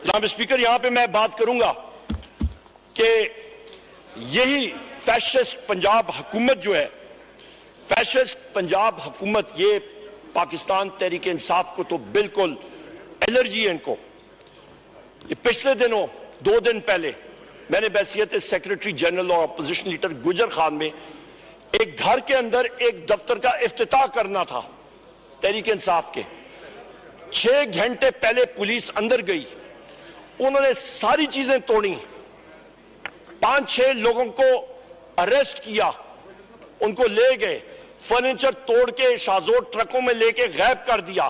جناب اسپیکر یہاں پہ میں بات کروں گا کہ یہی فیشسٹ پنجاب حکومت جو ہے، فیشسٹ پنجاب حکومت، یہ پاکستان تحریک انصاف کو تو بالکل الرجی ہے ان کو۔ یہ پچھلے دنوں 2 دن پہلے میں نے بحیثیت سیکریٹری جنرل اور اپوزیشن لیڈر گجر خان میں ایک گھر کے اندر ایک دفتر کا افتتاح کرنا تھا تحریک انصاف کے۔ 6 گھنٹے پہلے پولیس اندر گئی، انہوں نے ساری چیزیں توڑی، 5-6 لوگوں کو اریسٹ کیا، ان کو لے گئے، فرنیچر توڑ کے شازور ٹرکوں میں لے کے غائب کر دیا،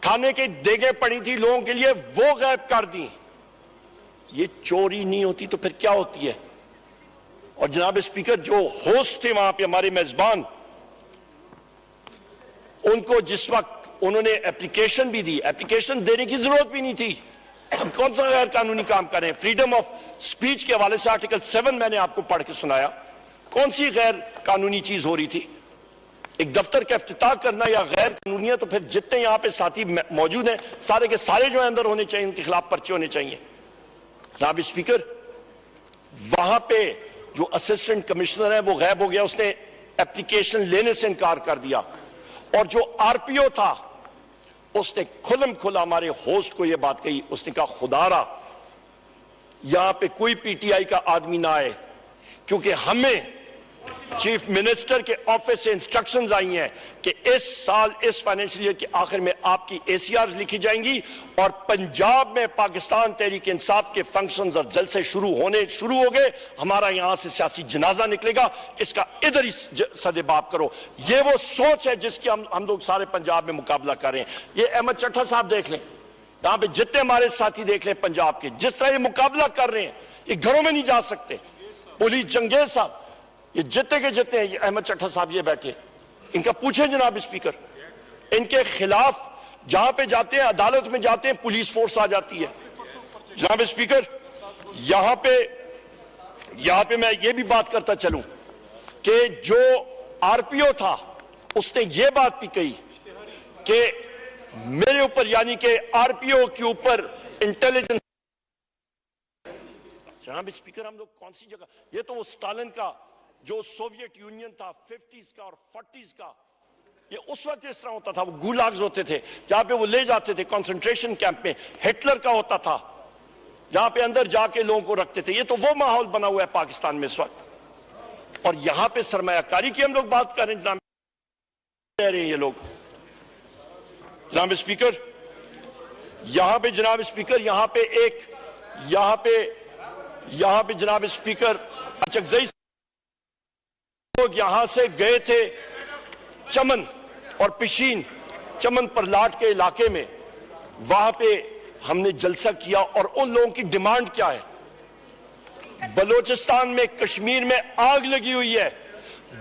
کھانے کی دیگیں پڑی تھی لوگوں کے لیے وہ غائب کر دی۔ یہ چوری نہیں ہوتی تو پھر کیا ہوتی ہے؟ اور جناب اسپیکر جو ہوسٹ تھے وہاں پہ ہمارے میزبان، ان کو جس وقت انہوں نے اپلیکیشن بھی دی، اپلیکیشن دینے کی ضرورت بھی نہیں تھی، ہم کون سا غیر قانونی کام کریں؟ فریڈم آف سپیچ کے حوالے سے آرٹیکل 7 میں نے آپ کو پڑھ کے سنایا، کون سی غیر قانونی چیز ہو رہی تھی؟ ایک دفتر کا افتتاح کرنا یا غیر قانونی ہے تو پھر جتنے یہاں پہ ساتھی موجود ہیں سارے کے سارے جو اندر ہونے چاہیے، ان کے خلاف پرچے ہونے چاہیے۔ جناب اسپیکر وہاں پہ جو اسسٹنٹ کمشنر ہے وہ غائب ہو گیا، اس نے اپلیکیشن لینے سے انکار کر دیا، اور جو آر پی او تھا اس نے کھلم کھلا ہمارے ہوسٹ کو یہ بات کہی، اس نے کہا خدا را یہاں پہ کوئی پی ٹی آئی کا آدمی نہ آئے، کیونکہ ہمیں چیف منسٹر کے آفس سے انسٹرکشنز آئی ہیں کہ اس سال اس فائنینشل ایئر کے آخر میں آپ کی اے سی آرز لکھی جائیں گی، اور پنجاب میں پاکستان تحریک انصاف کے فنکشنز اور جلسے شروع ہو گئے، ہمارا یہاں سے سیاسی جنازہ نکلے گا، اس کا ادھر ہی سدباب کرو۔ یہ وہ سوچ ہے جس کی ہم لوگ سارے پنجاب میں مقابلہ کر رہے ہیں۔ یہ احمد چٹھا صاحب دیکھ لیں، یہاں پہ جتنے ہمارے ساتھی دیکھ لیں پنجاب کے، جس طرح یہ مقابلہ کر رہے ہیں، یہ گھروں میں نہیں جا سکتے۔ پولیس جنگیز صاحب، یہ جتنے کے جتنے ہیں، احمد چٹھا صاحب یہ بیٹھے، ان کا پوچھیں جناب اسپیکر، ان کے خلاف جہاں پہ جاتے ہیں، عدالت میں جاتے ہیں، پولیس فورس آ جاتی ہے۔ جناب اسپیکر یہاں پہ میں یہ بھی بات کرتا چلوں کہ جو آر پی او تھا اس نے یہ بات بھی کہی کہ میرے اوپر، یعنی کہ آر پی او کے اوپر انٹیلیجنس۔ جناب اسپیکر ہم لوگ کون سی جگہ، یہ تو وہ سٹالن کا جو سوویت یونین تھا 50s کا اور 40s کا، یہ اس وقت اس طرح ہوتا تھا، وہ گولاگز ہوتے تھے جہاں پہ وہ لے جاتے تھے کنسنٹریشن کیمپ میں، ہٹلر کا ہوتا تھا جہاں پہ اندر جا کے لوگوں کو رکھتے تھے۔ یہ تو وہ ماحول بنا ہوا ہے پاکستان میں اس وقت، اور یہاں پہ سرمایہ کاری کی ہم لوگ بات کریں، جناب رہ رہے ہیں یہ لوگ۔ جناب اسپیکر یہاں پہ جناب اسپیکر اچکزئی لوگ یہاں سے گئے تھے چمن اور پشین، چمن پر لاٹ کے علاقے میں، وہاں پہ ہم نے جلسہ کیا، اور ان لوگوں کی ڈیمانڈ کیا ہے؟ بلوچستان میں، کشمیر میں آگ لگی ہوئی ہے،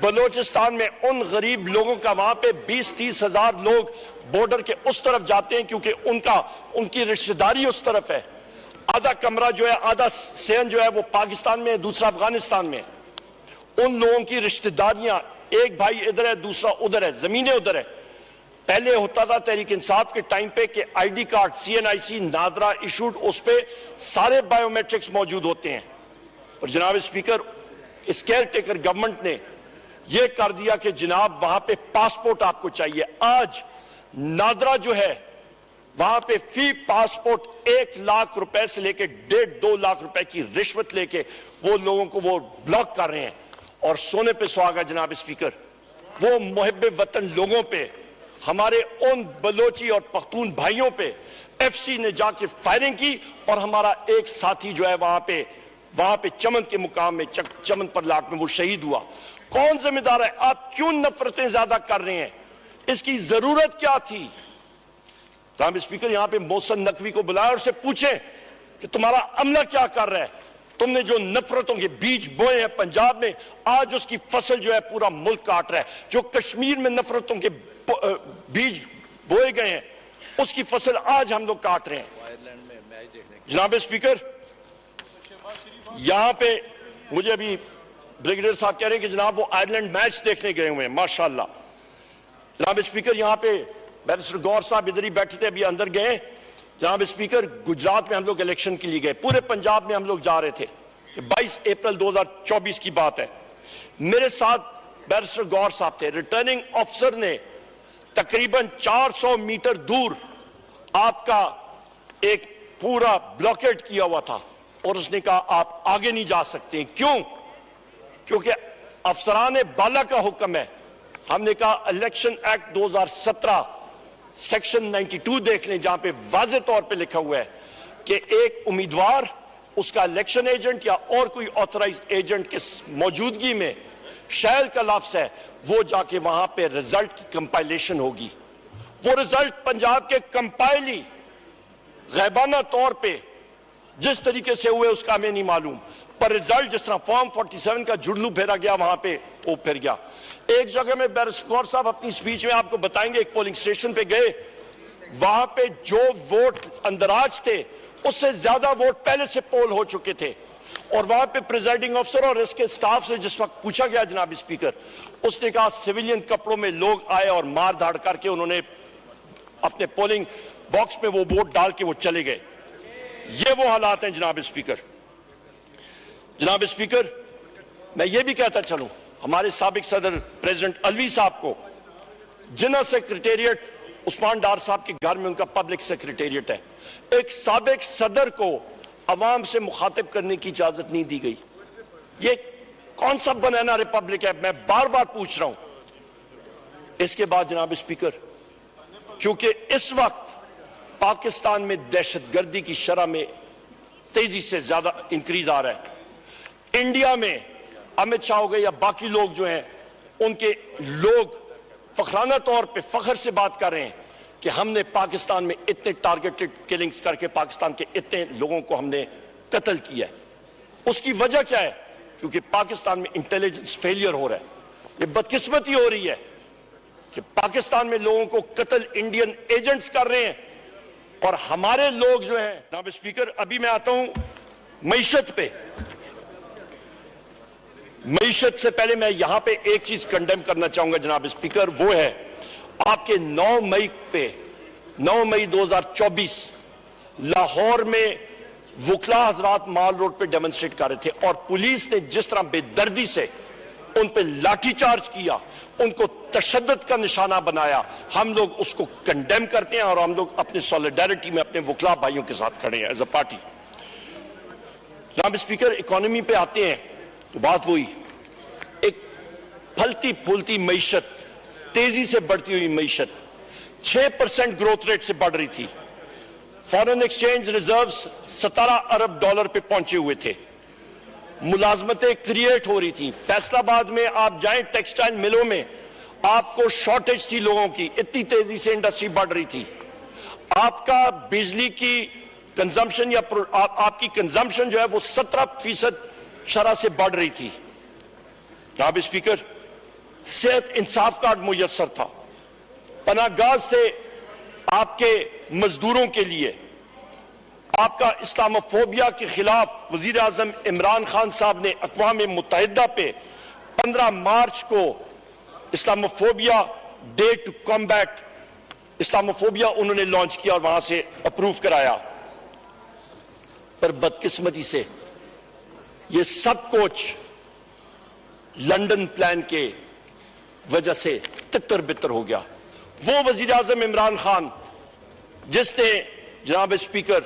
بلوچستان میں ان غریب لوگوں کا، وہاں پہ 20-30 ہزار لوگ بارڈر کے اس طرف جاتے ہیں کیونکہ ان کی رشتہ داری اس طرف ہے، آدھا کمرہ جو ہے، آدھا صحن جو ہے وہ پاکستان میں ہے، دوسرا افغانستان میں۔ ان لوگوں کی رشتہ داریاں، ایک بھائی ادھر ہے دوسرا ادھر ہے، زمینیں ادھر ہے۔ پہلے ہوتا تھا تحریک انصاف کے ٹائم پہ کہ I D card CNIC NADRA issued, اس پہ سارے بائیو میٹرکس موجود ہوتے ہیں، اور جناب اسپیکر اس کیئر ٹیکر گورنمنٹ نے یہ کر دیا کہ جناب وہاں پہ پاسپورٹ آپ کو چاہیے۔ آج نادرا جو ہے وہاں پہ فی پاسپورٹ 1 لاکھ روپے سے لے کے 1.5-2 لاکھ روپے کی رشوت لے کے وہ لوگوں کو وہ بلاک کر رہے ہیں، اور سونے پہ سہاگا جناب اسپیکر وہ محب وطن لوگوں پہ، ہمارے ان بلوچی اور پختون بھائیوں پہ FC نے جا کے فائرنگ کی، اور ہمارا ایک ساتھی جو ہے وہاں پہ چمن کے مقام میں، چمن پر لاٹ میں وہ شہید ہوا۔ کون ذمہ دار ہے؟ آپ کیوں نفرتیں زیادہ کر رہے ہیں؟ اس کی ضرورت کیا تھی؟ جناب اسپیکر یہاں پہ محسن نقوی کو بلایا اور اسے پوچھیں کہ تمہارا عملہ کیا کر رہا ہے؟ تم نے جو نفرتوں کے بیج بوئے ہیں پنجاب میں، آج اس کی فصل جو ہے پورا ملک کاٹ رہا ہے۔ جو کشمیر میں نفرتوں کے بیج بوئے گئے ہیں اس کی فصل آج ہم لوگ کاٹ رہے ہیں۔ جناب اسپیکر یہاں پہ مجھے ابھی بریگیڈیئر صاحب کہہ رہے ہیں کہ جناب وہ آئرلینڈ میچ دیکھنے گئے ہوئے ہیں، ماشاءاللہ۔ جناب اسپیکر یہاں پہ بیرسٹر گور صاحب ادھر ہی بیٹھے تھے، ابھی اندر گئے۔ جناب اسپیکر گجرات میں ہم لوگ الیکشن کے لیے گئے, پورے پنجاب میں ہم لوگ جا رہے تھے, 22 اپریل 2024 کی بات ہے. میرے ساتھ بیرسٹر گور صاحب تھے. ریٹرننگ آفیسر نے تقریباً 400 میٹر دور آپ کا ایک پورا بلاکیٹ کیا ہوا تھا اور اس نے کہا آپ آگے نہیں جا سکتے. کیوں؟ کیونکہ افسران بالا کا حکم ہے. ہم نے کہا الیکشن ایکٹ 2017 سیکشن 92 دیکھ لیں, جہاں پہ واضح طور پہ لکھا ہوا ہے کہ ایک امیدوار, اس کا الیکشن ایجنٹ یا اور کوئی آتھرائز ایجنٹ کی موجودگی میں شیل کا لفظ ہے, وہ جا کے وہاں پہ ریزلٹ کی کمپائلیشن ہوگی. وہ ریزلٹ پنجاب کے کمپائلی غیبانہ طور پہ جس طریقے سے ہوئے اس کا ہمیں نہیں معلوم, پر ریزلٹ جس طرح فارم 47 کا جھڑلو پھیرا گیا وہاں پہ وہ پھر گیا. ایک جگہ میں بیرسٹر گور صاحب اپنی سپیچ میں آپ کو بتائیں گے, ایک پولنگ سٹیشن پہ گئے, وہاں پہ جو ووٹ اندراج تھے اس سے زیادہ ووٹ پہلے سے پول ہو چکے تھے, اور وہاں پہ پریزائڈنگ افسر اور اس کے سٹاف سے جس وقت پوچھا گیا جناب اسپیکر, اس نے کہا سیویلین کپڑوں میں لوگ آئے اور مار دھاڑ کر کے انہوں نے اپنے پولنگ باکس میں وہ ووٹ ڈال کے وہ چلے گئے. یہ وہ حالات ہیں جناب اسپیکر. جناب اسپیکر, میں یہ بھی کہتا چلوں, ہمارے سابق صدر پریزیڈنٹ الوی صاحب کو جنہ سیکریٹریٹ عثمان ڈار صاحب کے گھر میں ان کا پبلک سیکریٹریٹ ہے, ایک سابق صدر کو عوام سے مخاطب کرنے کی اجازت نہیں دی گئی. یہ کون سا بنانا ریپبلک ہے؟ میں بار بار پوچھ رہا ہوں. اس کے بعد جناب اسپیکر, کیونکہ اس وقت پاکستان میں دہشت گردی کی شرح میں تیزی سے زیادہ انکریز آ رہا ہے. انڈیا میں امت شاہ ہو گئے یا باقی لوگ جو ہیں, ان کے لوگ فخرانہ طور پہ فخر سے بات کر رہے ہیں کہ ہم نے پاکستان میں اتنے ٹارگیٹڈ کلنگز کر کے پاکستان کے اتنے لوگوں کو ہم نے قتل کیا ہے. اس کی وجہ کیا ہے؟ کیونکہ پاکستان میں انٹیلیجنس فیلئر ہو رہا ہے. یہ بدقسمتی ہو رہی ہے کہ پاکستان میں لوگوں کو قتل انڈین ایجنٹس کر رہے ہیں, اور ہمارے لوگ جو ہیں. جناب اسپیکر, ابھی میں آتا ہوں معیشت پہ. معیشت سے پہلے میں یہاں پہ ایک چیز کنڈیم کرنا چاہوں گا جناب اسپیکر, وہ ہے آپ کے 9 مئی 2024 لاہور میں وکلا حضرات مال روڈ پہ ڈیمونسٹریٹ کر رہے تھے, اور پولیس نے جس طرح بے دردی سے ان پہ لاٹھی چارج کیا, ان کو تشدد کا نشانہ بنایا, ہم لوگ اس کو کنڈیم کرتے ہیں, اور ہم لوگ اپنے سولیڈیرٹی میں اپنے وکلا بھائیوں کے ساتھ کھڑے ہیں ایز اے پارٹی. جناب اسپیکر, اکانومی پہ آتے ہیں تو بات وہی, ایک پھلتی پھولتی معیشت, تیزی سے بڑھتی ہوئی معیشت, 6% گروتھ ریٹ سے بڑھ رہی تھی. فارن ایکسچینج ریزروز 17 ارب ڈالر پہ پہنچے ہوئے تھے. ملازمتیں کریٹ ہو رہی تھیں. فیصل آباد میں آپ جائیں ٹیکسٹائل ملوں میں, آپ کو شارٹیج تھی لوگوں کی, اتنی تیزی سے انڈسٹری بڑھ رہی تھی. آپ کا بجلی کی کنزمپشن یا آپ کی کنزمپشن جو ہے وہ 17% شرح سے بڑھ رہی تھی. جناب اسپیکر, صحت انصاف کارڈ میسر تھا, پناہ گاہ تھے آپ کے مزدوروں کے لیے. آپ کا اسلاموفوبیا کے خلاف وزیر اعظم عمران خان صاحب نے اقوام متحدہ پہ 15 مارچ کو Islamophobia day to combat Islamophobia انہوں نے لانچ کیا اور وہاں سے اپروو کرایا. پر بدقسمتی سے یہ سب کچھ لنڈن پلان کے وجہ سے تتر بتر ہو گیا. وہ وزیر اعظم عمران خان جس نے جناب اسپیکر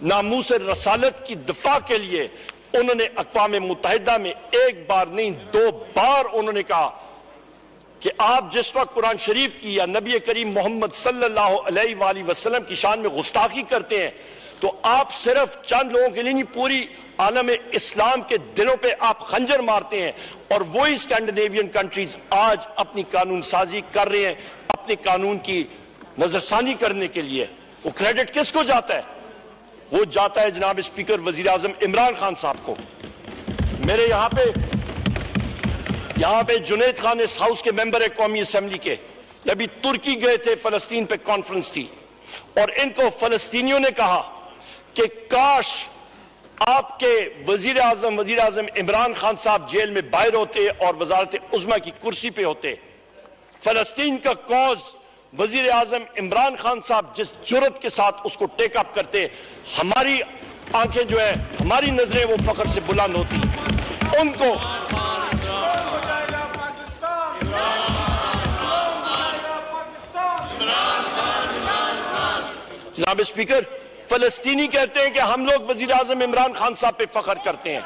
ناموس رسالت کی دفاع کے لیے انہوں نے اقوام متحدہ میں ایک بار نہیں 2 بار انہوں نے کہا کہ آپ جس وقت قرآن شریف کی یا نبی کریم محمد صلی اللہ علیہ وآلہ وسلم کی شان میں گستاخی کرتے ہیں تو آپ صرف چند لوگوں کے لیے نہیں, پوری عالم اسلام کے دلوں پہ آپ خنجر مارتے ہیں. اور وہی اسکینڈینیوین کنٹریز آج اپنی قانون سازی کر رہے ہیں, اپنے قانون کی نظرثانی کرنے کے لیے. وہ کریڈٹ کس کو جاتا ہے؟ وہ جاتا ہے جناب اسپیکر وزیر اعظم عمران خان صاحب کو. میرے یہاں پہ جنید خان اس ہاؤس کے ممبر ہے قومی اسمبلی کے, ابھی ترکی گئے تھے, فلسطین پہ کانفرنس تھی, اور ان کو فلسطینیوں نے کہا کہ کاش آپ کے وزیر اعظم عمران خان صاحب جیل میں باہر ہوتے اور وزارت عظمیٰ کی کرسی پہ ہوتے. فلسطین کا کاز وزیر اعظم عمران خان صاحب جس جرت کے ساتھ اس کو ٹیک اپ کرتے، ہماری آنکھیں جو ہے، ہماری نظریں وہ فخر سے بلند ہوتی ان کو. جناب اسپیکر، فلسطینی کہتے ہیں کہ ہم لوگ وزیر اعظم عمران خان صاحب پہ فخر کرتے ہیں،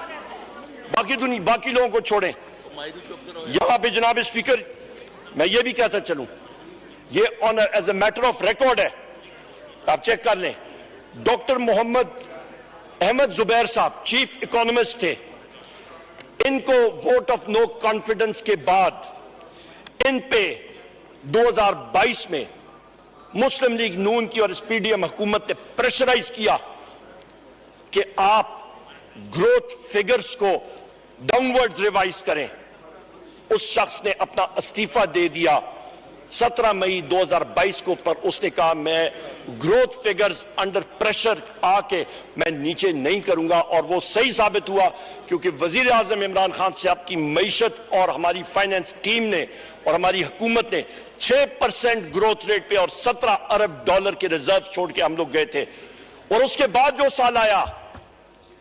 باقی لوگوں کو چھوڑیں. یہاں پہ جناب اسپیکر میں یہ بھی کہتا چلوں، یہ owner as a matter of record ہے، آپ چیک کر لیں. ڈاکٹر محمد احمد زبیر صاحب چیف اکانومسٹ تھے، ان کو ووٹ آف نو کانفیڈنس کے بعد ان پہ 2022 میں مسلم لیگ نون کی اور اس پی ڈی ایم حکومت نے پریشرائز کیا کہ آپ گروتھ فگرز کو ڈاؤن ورڈز ریوائز کریں. اس شخص نے اپنا استعفیٰ دے دیا 17 مئی 2022 کو، پر اس نے کہا میں گروتھ فگرز انڈر پریشر آ کے میں نیچے نہیں کروں گا، اور وہ صحیح ثابت ہوا کیونکہ وزیر اعظم عمران خان صاحب کی معیشت اور ہماری فائنینس ٹیم نے اور ہماری حکومت نے 6% گروتھ ریٹ پہ اور $17 ارب کے ریزرو چھوڑ کے ہم لوگ گئے تھے. اور اس کے بعد جو سال آیا،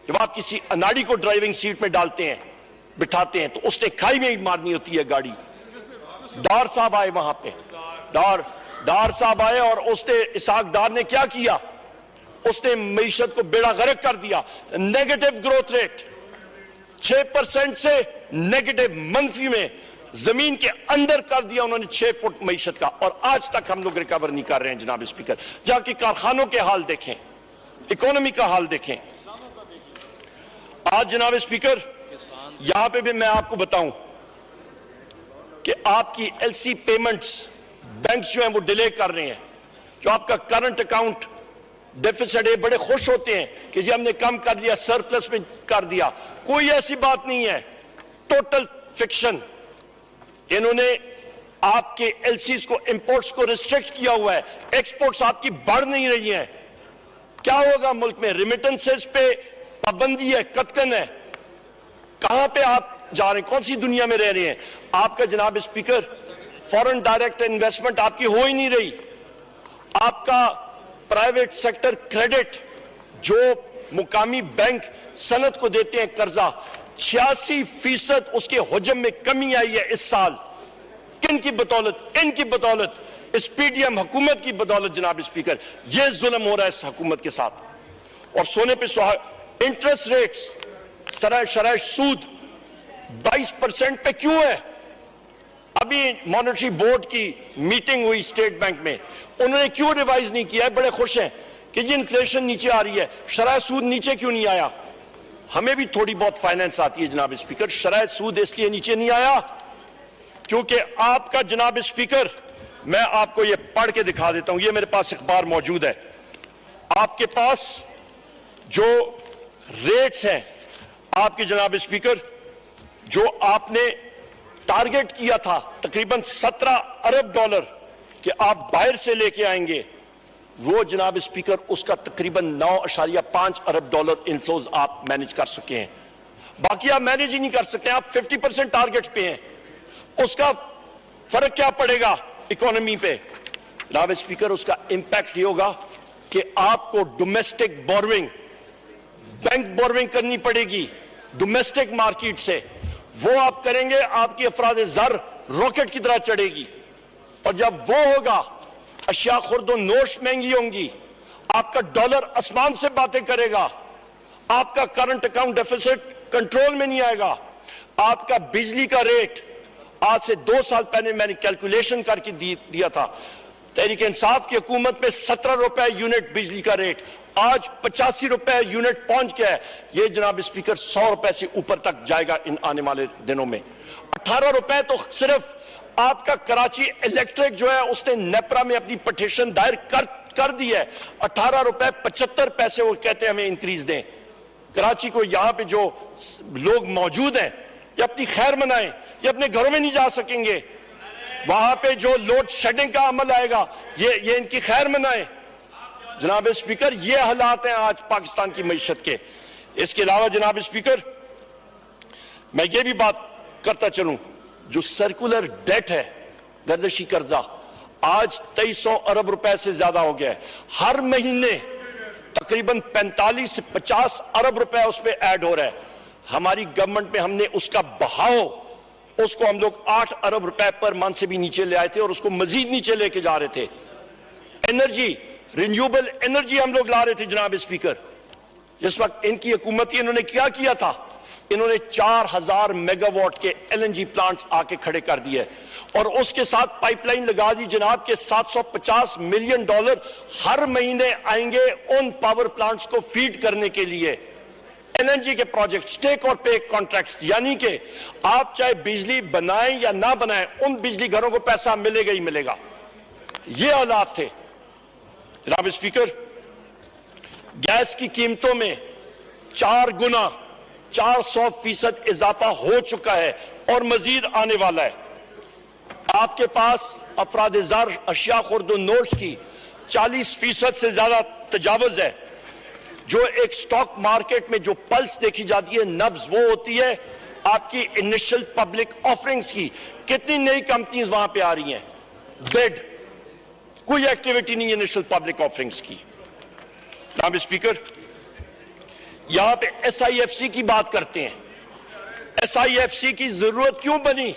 جب آپ کسی اناڑی کو ڈرائیونگ سیٹ میں ڈالتے ہیں، بٹھاتے ہیں، تو اس نے کھائی میں ہی مارنی ہوتی ہے گاڑی. ڈار صاحب آئے وہاں پہ، ڈار صاحب آئے اور اس نے اسحاق ڈار نے کیا کیا؟ اس نے معیشت کو بیڑا غرق کر دیا. نیگیٹو گروتھ ریٹ 6% سے نیگیٹو منفی میں زمین کے اندر کر دیا انہوں نے 6 فٹ معیشت کا، اور آج تک ہم لوگ ریکور نہیں کر رہے ہیں. جناب اسپیکر، جہاں کی کارخانوں کے حال دیکھیں، اکانومی کا حال دیکھیں. آج جناب اسپیکر یہاں پہ بھی میں آپ کو بتاؤں کہ آپ کی ایل سی پیمنٹس بینکس جو ہیں وہ ڈیلے کر رہے ہیں. جو آپ کا کرنٹ اکاؤنٹ ڈیفیسٹ ہے، بڑے خوش ہوتے ہیں کہ جی ہم نے کم کر دیا، سرپلس میں کر دیا. کوئی ایسی بات نہیں ہے، ٹوٹل فکشن. انہوں نے آپ کے ایل سیز کو، امپورٹس کو ریسٹرکٹ کیا ہوا ہے، ایکسپورٹس آپ کی بڑھ نہیں رہی ہیں. کیا ہوگا ملک میں؟ ریمیٹنسز پہ پابندی ہے، قطعاً ہے. کہاں پہ آپ جا رہے ہیں؟ کون سی دنیا میں رہ رہے ہیں آپ کا؟ جناب اسپیکر، فورن ڈائریکٹ انویسٹمنٹ آپ کی ہو ہی نہیں رہی. آپ کا پرائیویٹ سیکٹر کریڈٹ جو مقامی بینک صنعت کو دیتے ہیں قرضہ، 86% اس کے حجم میں کمی آئی ہے اس سال. کن کی بدولت؟ ان کی بدولت، اس پی ڈی ایم حکومت کی بدولت. جناب اسپیکر، یہ ظلم ہو رہا ہے اس حکومت کے ساتھ. اور سونے پہ انٹرسٹ ریٹس، شرائح سود 22% پہ کیوں ہے؟ ابھی مانیٹری بورڈ کی میٹنگ ہوئی اسٹیٹ بینک میں، انہوں نے کیوں ریوائز نہیں کیا ہے؟ بڑے خوش ہیں کہ جی انفلیشن نیچے آ رہی ہے، شرائح سود نیچے کیوں نہیں آیا؟ ہمیں بھی تھوڑی بہت فائنینس آتی ہے جناب اسپیکر. شرائح سود اس لیے نیچے نہیں آیا کیونکہ آپ کا، جناب اسپیکر میں آپ کو یہ پڑھ کے دکھا دیتا ہوں، یہ میرے پاس اخبار موجود ہے. آپ کے پاس جو ریٹس ہیں آپ کے، جناب اسپیکر، جو آپ نے ٹارگٹ کیا تھا تقریباً $17 ارب کہ آپ باہر سے لے کے آئیں گے، وہ جناب اسپیکر اس کا تقریباً $9.5 ارب انفلوز آپ مینج کر سکے ہیں. باقی آپ مینج ہی نہیں کر سکتے، آپ 50% ٹارگٹ پہ ہیں. اس کا فرق کیا پڑے گا اکانومی پہ؟ جناب اسپیکر، اس کا امپیکٹ یہ ہوگا کہ آپ کو ڈومیسٹک بوروئنگ، بینک بوروئنگ کرنی پڑے گی ڈومیسٹک مارکیٹ سے. وہ آپ کریں گے، آپ کی افراد زر راکٹ کی طرح چڑھے گی. اور جب وہ ہوگا، اشیاء خرد و نوش مہنگی ہوں گی، آپ کا ڈالر آسمان سے باتیں کرے گا، آپ کا کرنٹ اکاؤنٹ ڈیفیسٹ کنٹرول میں نہیں آئے گا. آپ کا بجلی کا ریٹ آج سے 2 سال پہلے میں نے کیلکولیشن کر کے دیا تھا، تحریک انصاف کی حکومت میں ₹17 یونٹ بجلی کا ریٹ، آج ₹85 یونٹ پہنچ گیا ہے. یہ جناب اسپیکر ₹100 سے اوپر تک جائے گا ان آنے والے دنوں میں. ₹18 تو صرف آپ کا کراچی الیکٹرک جو ہے اس نے نیپرا میں اپنی پٹیشن دائر کر دی ہے. ₹18.75 وہ کہتے ہیں ہمیں انکریز دیں. کراچی کو یہاں پہ جو لوگ موجود ہیں یہ اپنی خیر منائیں، یہ اپنے گھروں میں نہیں جا سکیں گے. وہاں پہ جو لوڈ شیڈنگ کا عمل آئے گا یہ ان کی خیر منائیں. جناب اسپیکر، یہ حالات ہیں آج پاکستان کی معیشت کے. اس کے علاوہ جناب اسپیکر میں یہ بھی بات کرتا چلوں، جو سرکولر ڈیٹ ہے، گردشی قرضہ، آج 2300 ارب روپے سے زیادہ ہو گیا ہے. ہر مہینے تقریباً 45 سے 50 ارب روپے اس پہ ایڈ ہو رہا ہے. ہماری گورنمنٹ میں ہم نے اس کا بہاؤ اس کو ہم لوگ 8 ارب روپے پر منتھ سے بھی نیچے لے آئے تھے اور اس کو مزید نیچے لے کے جا رہے تھے. انرجی رینیوبل انرجی ہم لوگ لا رہے تھے جناب اسپیکر. جس وقت ان کی حکومت تھی انہوں نے کیا تھا؟ انہوں نے 4000 میگا واٹ کے ایل این جی پلانٹس آ کے کھڑے کر دیے اور اس کے ساتھ پائپ لائن لگا دی جناب کے $750 ملین ہر مہینے آئیں گے ان پاور پلانٹس کو فیڈ کرنے کے لیے. ایل این جی کے پروجیکٹس ٹیک اور پے کانٹریکٹس، یعنی کہ آپ چاہے بجلی بنائیں یا نہ بنائیں ان بجلی گھروں کو پیسہ ملے گا ہی ملے گا. یہ حالات تھے. جناب اسپیکر، گیس کی قیمتوں میں 4 گنا 400% اضافہ ہو چکا ہے اور مزید آنے والا ہے. آپ کے پاس افراد زر اشیاء خرد و نوش کی 40% سے زیادہ تجاوز ہے. جو ایک سٹاک مارکیٹ میں جو پلس دیکھی جاتی ہے، نبض، وہ ہوتی ہے آپ کی انیشل پبلک آفرنگز کی. کتنی نئی کمپنیز وہاں پہ آ رہی ہیں؟ بیڈ، کوئی ایکٹیویٹی نہیں انیشل پبلک آفرنگز کی. جناب اسپیکر، یہاں پہ ایس آئی ایف سی کی بات کرتے ہیں. ایس آئی ایف سی کی ضرورت کیوں بنی؟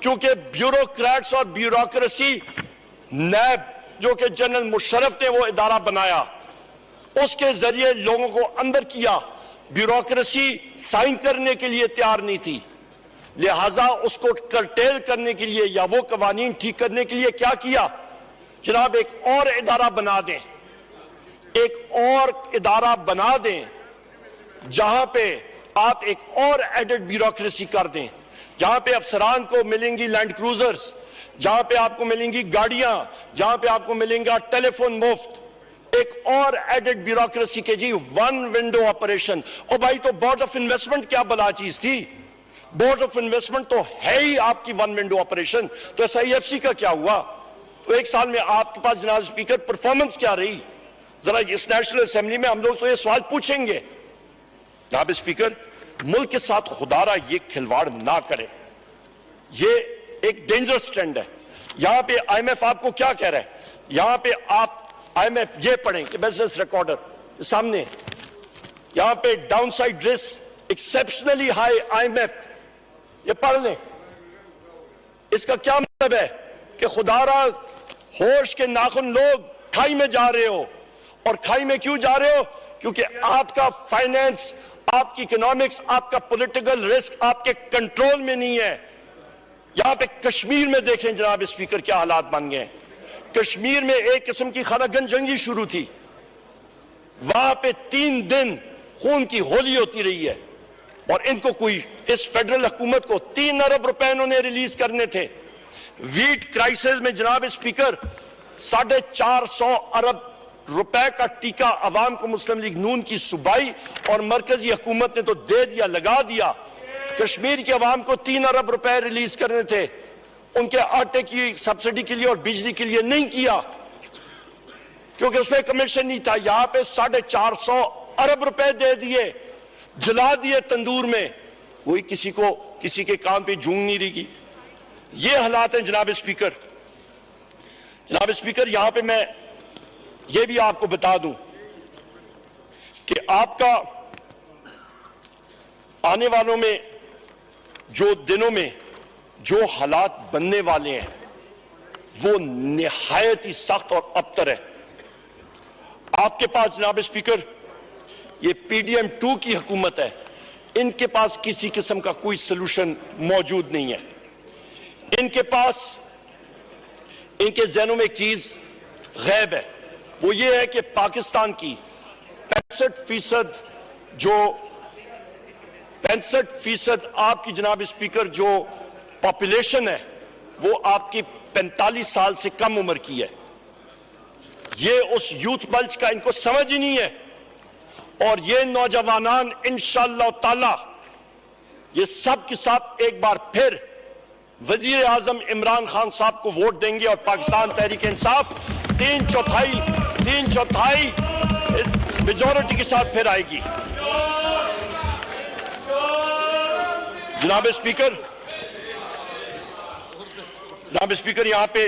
کیونکہ بیوروکریٹس اور بیوروکریسی، نیب جو کہ جنرل مشرف نے وہ ادارہ بنایا، اس کے ذریعے لوگوں کو اندر کیا. بیوروکریسی سائن کرنے کے لیے تیار نہیں تھی، لہٰذا اس کو کرٹیل کرنے کے لیے یا وہ قوانین ٹھیک کرنے کے لیے کیا کیا؟ جناب ایک اور ادارہ بنا دیں، ایک اور ادارہ بنا دیں جہاں پہ آپ ایک اور ایڈڈ بیوروکریسی کر دیں، جہاں پہ افسران کو ملیں گی لینڈ کروزرز، جہاں پہ آپ کو ملیں گی گاڑیاں، جہاں پہ آپ کو ملیں گا ٹیلی فون مفت. ایک اور ایڈڈ بیوروکریسی کے جی ون ونڈو آپریشن. اور بھائی تو بورڈ آف انویسٹمنٹ کیا بلا چیز تھی؟ بورڈ آف انویسٹمنٹ تو ہے ہی آپ کی ون ونڈو آپریشن. تو ایس آئی ایف سی کا کیا ہوا؟ تو ایک سال میں آپ کے پاس جناب اسپیکر پرفارمنس کیا رہی؟ ذرا اس نیشنل اسمبلی میں ہم لوگ تو یہ سوال پوچھیں گے. جناب اسپیکر، ملک کے ساتھ خدا را یہ کھلواڑ نہ کرے. یہ ایک ڈینجرس ٹرینڈ ہے. یہاں پہ آئی ایم ایف آپ کو کیا کہہ رہا ہے؟ یہاں پہ آپ آئی ایم ایف یہ پڑھیں کہ بزنس ریکارڈر سامنے، یہاں پہ downside risk exceptionally high I M F, یہ پڑھ لیں. اس کا کیا مطلب ہے؟ کہ خدا را ہوش کے ناخن لوگ کھائی میں جا رہے ہو. اور کھائی میں کیوں جا رہے ہو؟ کیونکہ آپ کا فائنینس، آپ کی اکنامکس، آپ کا پولیٹیکل رسک آپ کے کنٹرول میں نہیں ہے. یہاں پہ کشمیر میں دیکھیں جناب اسپیکر کیا حالات بن گئے. کشمیر میں ایک قسم کی خانہ گن جنگی شروع تھی. وہاں پہ 3 دن خون کی ہولی ہوتی رہی ہے اور ان کو کوئی، اس فیڈرل حکومت کو 3 ارب روپے انہوں نے ریلیز کرنے تھے. ویٹ کرائسس میں جناب اسپیکر 450 ارب روپے کا ٹیکہ عوام کو مسلم لیگ نون کی صوبائی اور مرکزی حکومت نے تو دے دیا، لگا دیا. کشمیر کے عوام کو 3 ارب روپے ریلیز کرنے تھے، ان کے آٹے کی سبسڈی کے لیے اور بجلی کے لیے نہیں کیا کیونکہ اس میں کمیشن نہیں تھا. یہاں پہ 450 ارب روپے دے دیے، جلا دیے تندور میں. کوئی کسی کو کسی کے کام پہ جھونک نہیں رہی. یہ حالات ہیں جناب اسپیکر. جناب اسپیکر، یہاں پہ میں یہ بھی آپ کو بتا دوں کہ آپ کا آنے والوں میں جو دنوں میں جو حالات بننے والے ہیں وہ نہایت ہی سخت اور ابتر ہے. آپ کے پاس جناب اسپیکر یہ پی ڈی ایم 2 کی حکومت ہے، ان کے پاس کسی قسم کا کوئی سلوشن موجود نہیں ہے. ان کے پاس، ان کے ذہنوں میں ایک چیز غیب ہے، وہ یہ ہے کہ پاکستان کی 65% آپ کی جناب اسپیکر جو پاپولیشن ہے وہ آپ کی 45 سال سے کم عمر کی ہے. یہ اس یوتھ بلج کا ان کو سمجھ ہی نہیں ہے. اور یہ نوجوانان انشاءاللہ تعالی یہ سب کے ساتھ ایک بار پھر وزیر اعظم عمران خان صاحب کو ووٹ دیں گے اور پاکستان تحریک انصاف 3/4 میجورٹی کے ساتھ پھر آئے گی. جناب اسپیکر، یہاں پہ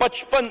55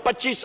25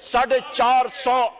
450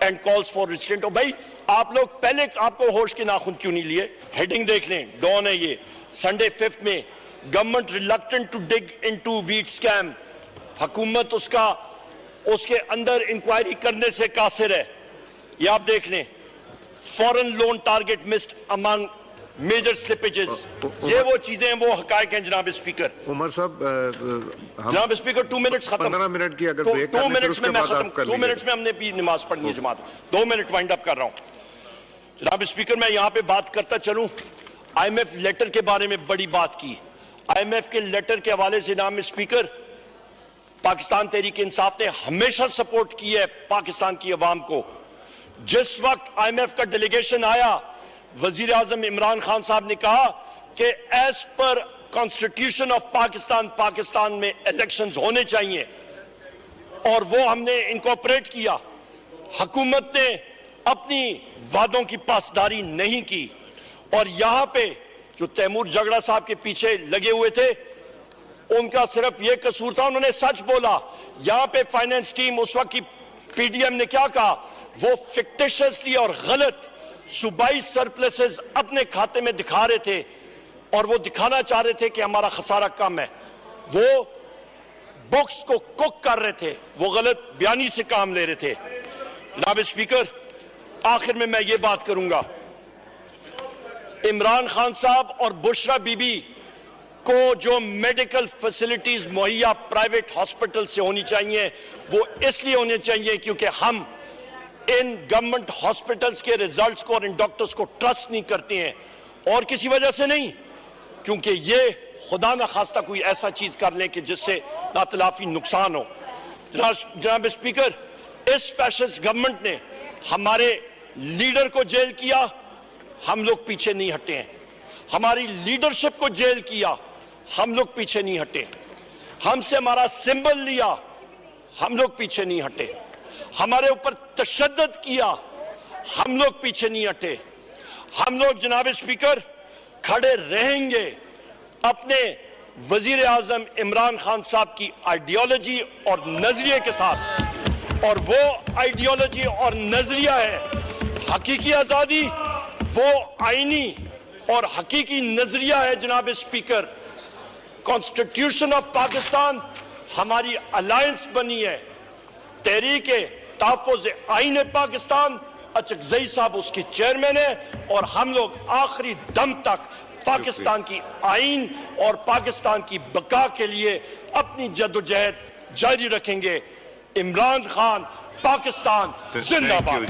and calls for restraint. اور بھائی آپ لوگ پہلے آپ کو ہوش کے ناخن کیوں نہیں لیے؟ ہیڈنگ دیکھ لیں، ڈون ہے یہ، سنڈے 5 میں government reluctant to dig into wheat scheme, حکومت اس کے اندر انکوائری کرنے سے قاصر ہے. یہ آپ دیکھ لیں، فورن لون ٹارگٹ مسڈ امنگ میجر سلپیجز. یہ وہ چیزیں ہیں، وہ حقائق ہیں جناب اسپیکر. عمر صاحب جناب اسپیکر 2 منٹس ختم. 15 منٹ کی اگر بریک کریں پھر اس کے بعد آپ کر لیجئے. 2 منٹس میں ہم نے بھی نماز پڑھنی ہے جماعت. 2 منٹ وائنڈ اپ کر رہا ہوں. جناب اسپیکر میں یہاں پہ بات کرتا چلوں، آئی ایم ایف لیٹر کے بارے میں بڑی بات کی. آئی ایم ایف کے لیٹر کے حوالے سے جناب اسپیکر پاکستان تحریک انصاف نے ہمیشہ سپورٹ کی ہے پاکستان کی عوام کو. جس وقت آئی ایم ایف کا ڈیلیگیشن آیا، وزیر اعظم عمران خان صاحب نے کہا کہ as per constitution of Pakistan میں الیکشنز ہونے چاہیے، اور وہ ہم نے انکارپوریٹ کیا. حکومت نے اپنی وعدوں کی پاسداری نہیں کی، اور یہاں پہ جو تیمور جگڑا صاحب کے پیچھے لگے ہوئے تھے ان کا صرف یہ قصور تھا، انہوں نے سچ بولا. یہاں پہ فائنینس ٹیم اس وقت کی پی ڈی ایم نے کیا کہا؟ وہ فکٹیشسلی اور غلط صوبائی سرپلسز اپنے کھاتے میں دکھا رہے تھے، اور وہ دکھانا چاہ رہے تھے کہ ہمارا خسارہ کم ہے. وہ بکس کو کک کر رہے تھے، وہ غلط بیانی سے کام لے رہے تھے. جناب اسپیکر آخر میں یہ بات کروں گا، عمران خان صاحب اور بشرا بی بی کو جو میڈیکل فیسلٹیز مہیا پرائیویٹ ہاسپٹل سے ہونی چاہیے، وہ اس لیے ہونے چاہیے کیونکہ ہم ان گورنمنٹ ہاسپٹلز کے ریزلٹس کو اور ان ڈاکٹرز کو ٹرسٹ نہیں کرتے ہیں، اور کسی وجہ سے نہیں، کیونکہ یہ خدا نہ خواستہ کوئی ایسا چیز کر لیں کہ جس سے ناتلافی نقصان ہو. جناب اسپیکر اس فیشسٹ گورنمنٹ نے ہمارے لیڈر کو جیل کیا، ہم لوگ پیچھے نہیں ہٹے ہیں. ہماری لیڈرشپ کو جیل کیا، ہم لوگ پیچھے نہیں ہٹے. ہم سے ہمارا سمبل لیا، ہم لوگ پیچھے نہیں ہٹے. ہمارے اوپر تشدد کیا، ہم لوگ پیچھے نہیں ہٹے. ہم لوگ جناب اسپیکر کھڑے رہیں گے اپنے وزیر اعظم عمران خان صاحب کی آئیڈیالوجی اور نظریے کے ساتھ، اور وہ آئیڈیالوجی اور نظریہ ہے حقیقی آزادی. وہ آئینی اور حقیقی نظریہ ہے جناب اسپیکر کانسٹیٹیوشن آف پاکستان. ہماری الائنس بنی ہے تحریک تحفظ آئین پاکستان، اچکزئی صاحب اس کی چیئرمین ہے، اور ہم لوگ آخری دم تک پاکستان کی آئین اور پاکستان کی بقا کے لیے اپنی جدوجہد جاری رکھیں گے. عمران خان پاکستان زندہ باد.